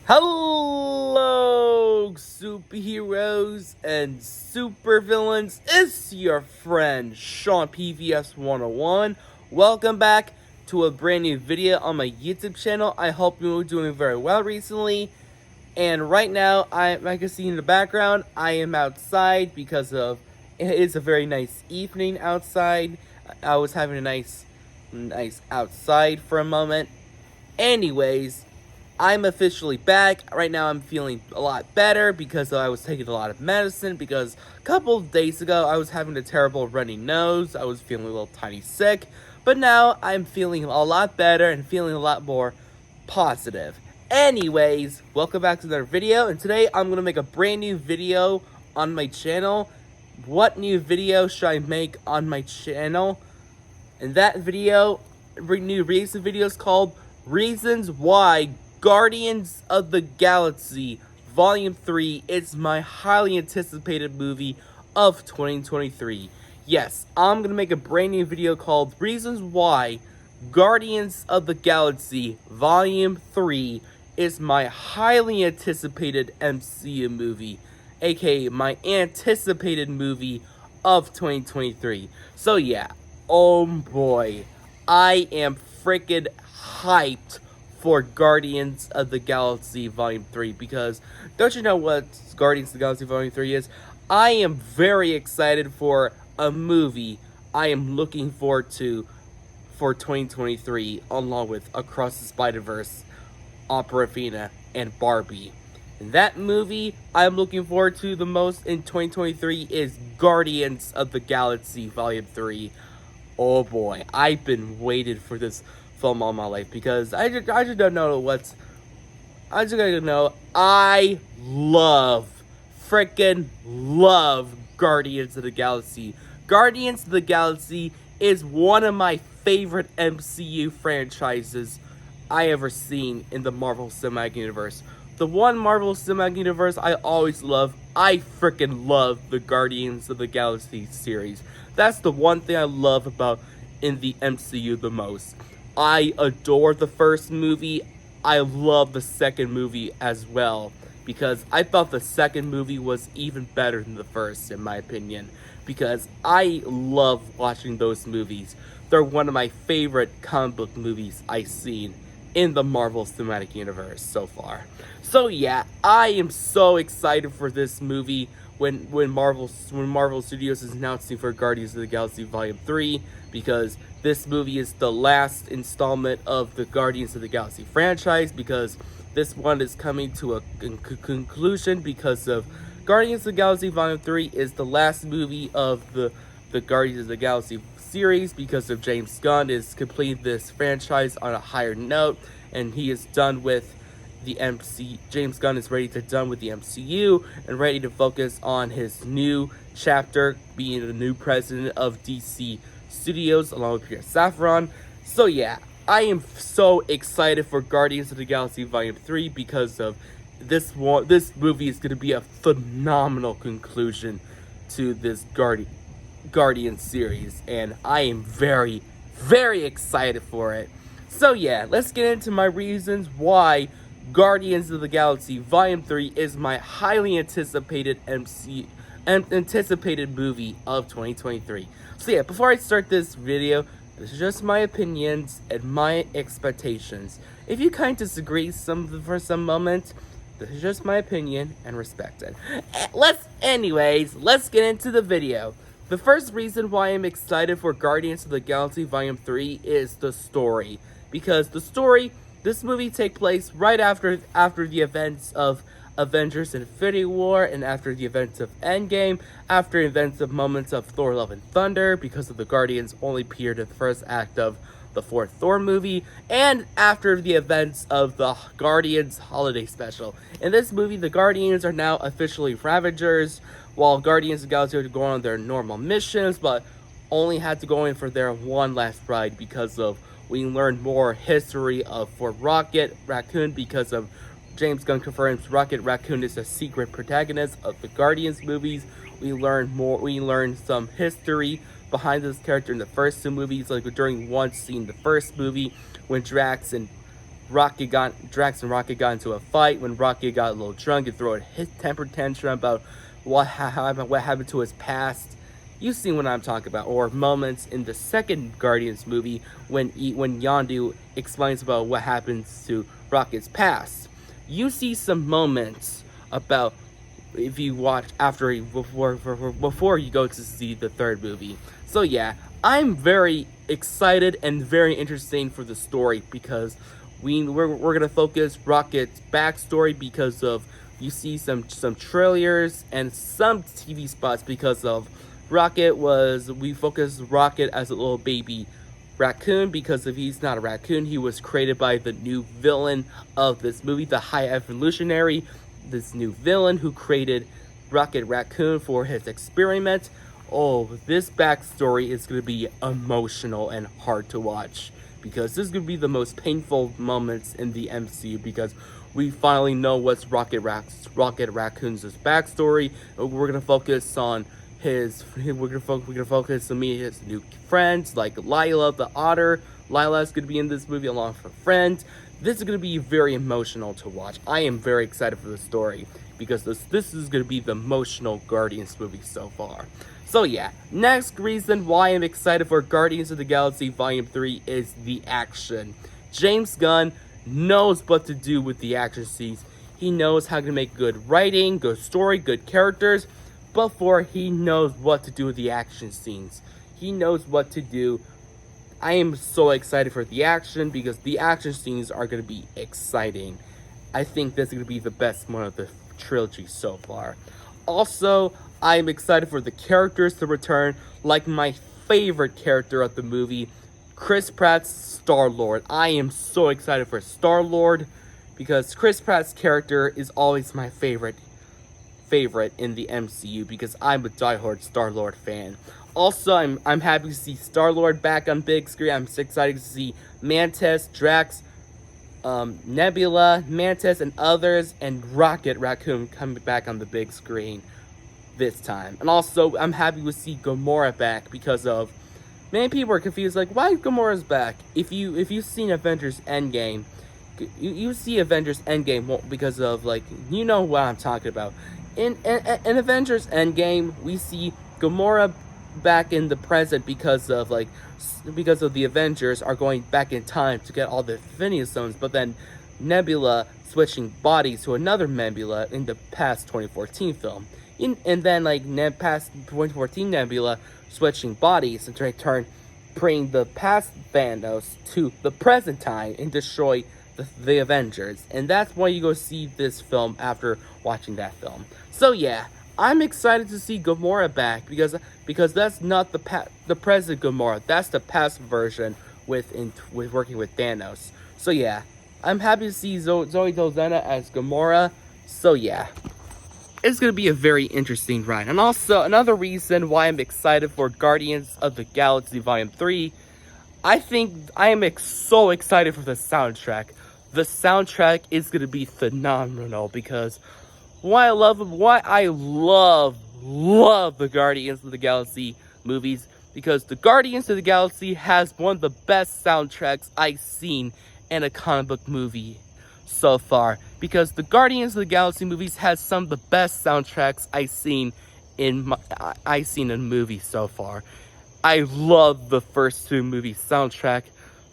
Hello, superheroes and supervillains. It's your friend Sean PVS 101. Welcome back to a brand new video on my YouTube channel. I hope you're doing very well recently. And right now, I can see in the background, I am outside because it is a very nice evening outside. I was having a nice outside for a moment. Anyways, I'm officially back. Right now I'm feeling a lot better because I was taking a lot of medicine because a couple of days ago I was having a terrible runny nose. I was feeling a little tiny sick. But now I'm feeling a lot better and feeling a lot more positive. Anyways, welcome back to another video, and today I'm going to make a brand new video on my channel. What new video should I make on my channel? And that video, new recent video is called Reasons Why Guardians of the Galaxy Volume 3 is my highly anticipated movie of 2023. Yes, I'm going to make a brand new video called Reasons Why Guardians of the Galaxy Volume 3 is my highly anticipated MCU movie, aka my anticipated movie of 2023. So yeah, oh boy, I am freaking hyped for Guardians of the Galaxy Volume 3, because don't you know what Guardians of the Galaxy Volume 3 is? I am very excited for a movie I am looking forward to for 2023, along with Across the Spider-Verse, Awkwafina, and Barbie. And that movie I'm looking forward to the most in 2023 is Guardians of the Galaxy Volume 3. Oh boy, I've been waiting for this film all my life because I just don't know what's. I just gotta know. I freaking love Guardians of the Galaxy. Guardians of the Galaxy is one of my favorite MCU franchises I ever seen in the Marvel Cinematic Universe. The one Marvel Cinematic Universe I always love. I freaking love the Guardians of the Galaxy series. That's the one thing I love about in the MCU the most. I adore the first movie. I love the second movie as well, because I thought the second movie was even better than the first, in my opinion, because I love watching those movies. They're one of my favorite comic book movies I've seen in the Marvel Cinematic Universe so far. So yeah, I am so excited for this movie when Marvel Studios is announcing for Guardians of the Galaxy Volume 3, because this movie is the last installment of the Guardians of the Galaxy franchise, because this one is coming to a conclusion because of Guardians of the Galaxy Volume 3 is the last movie of the Guardians of the Galaxy series, because of James Gunn is completing this franchise on a higher note, and he is done with the James Gunn is ready to done with the MCU and ready to focus on his new chapter, being the new president of DC Studios along with Peter Safran. So yeah, I am so excited for Guardians of the Galaxy Volume 3 because of this movie is going to be a phenomenal conclusion to this Guardian series, and I am very, very excited for it. So yeah, let's get into my reasons why Guardians of the Galaxy Volume 3 is my highly anticipated anticipated movie of 2023. So yeah, before I start this video, this is just my opinions and my expectations. If you kind of disagree for some moments, this is just my opinion and respect it. Anyways, let's get into the video. The first reason why I'm excited for Guardians of the Galaxy Volume 3 is the story. Because this movie takes place right after the events of Avengers Infinity War, and after the events of Endgame, after events of moments of Thor Love and Thunder, because of the Guardians only appeared in the first act of the fourth Thor movie, and after the events of the Guardians Holiday Special. In this movie, the Guardians are now officially Ravagers, while Guardians of the Galaxy are going on their normal missions, but only had to go in for their one last ride because of we learned more history for Rocket Raccoon, because of James Gunn confirms Rocket Raccoon is a secret protagonist of the Guardians movies. We learned some history behind this character in the first two movies, like during one scene in the first movie when Drax and Drax and Rocket got into a fight, when Rocket got a little drunk and threw his temper tantrum about what happened to his past. You've seen what I'm talking about. Or moments in the second Guardians movie when Yondu explains about what happens to Rocket's past. You see some moments about, if you watch before you go to see the third movie. So yeah, I'm very excited and very interested for the story, because we're gonna focus Rocket's backstory, because of, you see some trailers and some TV spots, because of we focus Rocket as a little baby raccoon, because if he's not a raccoon, he was created by the new villain of this movie, the High Evolutionary, this new villain who created Rocket Raccoon for his experiment. Oh, this backstory is going to be emotional and hard to watch, because this is going to be the most painful moments in the MCU, because we finally know what's Rocket Raccoon's backstory. We're going to focus on we're gonna focus on meeting his new friends, like Lila the Otter. Lila's gonna be in this movie along with her friends. This is gonna be very emotional to watch. I am very excited for the story, because this is gonna be the emotional Guardians movie so far. So yeah, next reason why I'm excited for Guardians of the Galaxy Volume 3 is the action. James Gunn knows what to do with the action scenes. He knows how to make good writing, good story, good characters, before he knows what to do with the action scenes. He knows what to do. I am so excited for the action, because the action scenes are going to be exciting. I think this is going to be the best one of the trilogy so far. Also, I'm excited for the characters to return, like my favorite character of the movie, Chris Pratt's Star-Lord. I am so excited for Star-Lord, because Chris Pratt's character is always my favorite in the MCU, because I'm a diehard Star-Lord fan. Also, I'm happy to see Star-Lord back on big screen. I'm so excited to see Mantis, Drax, Nebula, Mantis, and others, and Rocket Raccoon coming back on the big screen this time. And also, I'm happy to see Gamora back, because of, many people are confused, like, why Gamora's back? If you've seen Avengers Endgame, you see Avengers Endgame because of, like, you know what I'm talking about. In Avengers Endgame, we see Gamora back in the present, because of the Avengers are going back in time to get all the Infinity Stones, but then Nebula switching bodies to another Nebula in the past 2014 film. And then, like, past 2014 Nebula switching bodies and return, bring the past Thanos to the present time and destroy the Avengers. And that's why you go see this film after watching that film. So yeah, I'm excited to see Gamora back, because that's not the present Gamora. That's the past version with working with Thanos. So yeah, I'm happy to see Zoe Saldana as Gamora. So yeah, it's going to be a very interesting ride. And also, another reason why I'm excited for Guardians of the Galaxy Volume 3, I think I am so excited for the soundtrack. The soundtrack is going to be phenomenal, because why I love the Guardians of the Galaxy movies, because the Guardians of the Galaxy has one of the best soundtracks I've seen in a comic book movie so far, because the Guardians of the Galaxy movies has some of the best soundtracks I've seen in a movie so far. I love the first two movie soundtrack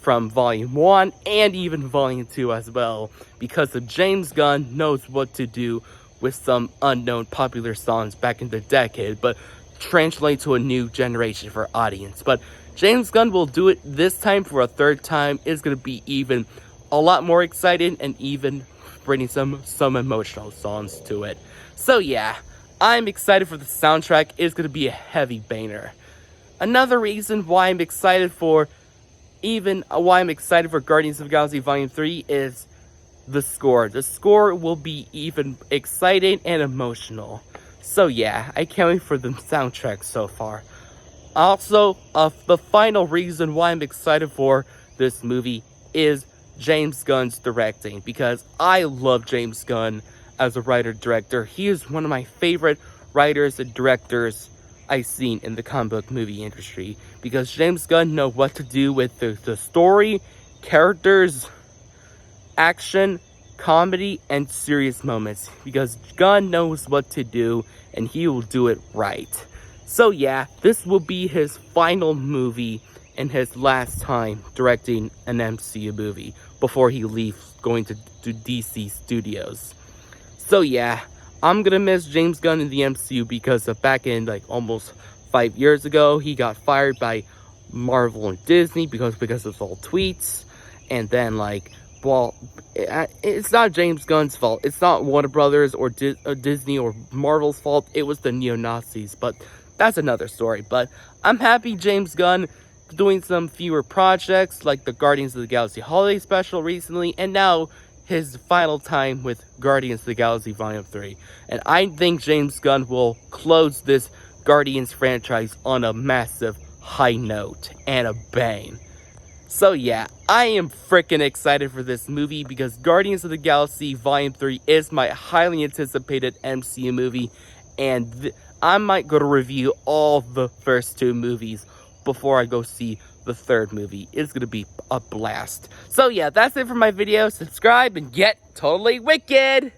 from Volume 1 and even Volume 2 as well, because the James Gunn knows what to do with some unknown popular songs back in the decade, but translate to a new generation for audience. But James Gunn will do it this time for a third time. It's going to be even a lot more exciting, and even bringing some emotional songs to it. So yeah, I'm excited for the soundtrack. It's going to be a heavy banger. Another reason why I'm excited for Guardians of the Galaxy Volume 3 is the score. The score will be even exciting and emotional. So yeah, I can't wait for the soundtrack so far. Also, the final reason why I'm excited for this movie is James Gunn's directing, because I love James Gunn as a writer-director. He is one of my favorite writers and directors I've seen in the comic book movie industry, because James Gunn knows what to do with the story, characters, action, comedy, and serious moments, because Gunn knows what to do and he will do it right. So yeah, this will be his final movie and his last time directing an MCU movie before he leaves going to DC Studios. So yeah, I'm gonna miss James Gunn in the MCU because of back in like almost 5 years ago, he got fired by Marvel and Disney because of all tweets. And then like, well, it's not James Gunn's fault. It's not Warner Brothers or Disney or Marvel's fault. It was the neo-Nazis, but that's another story. But I'm happy James Gunn doing some fewer projects like the Guardians of the Galaxy Holiday Special recently, and now his final time with Guardians of the Galaxy Volume 3. And I think James Gunn will close this Guardians franchise on a massive high note and a bang. So yeah, I am freaking excited for this movie because Guardians of the Galaxy Volume 3 is my highly anticipated MCU movie, and I might go to review all the first 2 movies before I go see the 3rd movie. It's gonna be a blast. So yeah, that's it for my video. Subscribe and get totally wicked!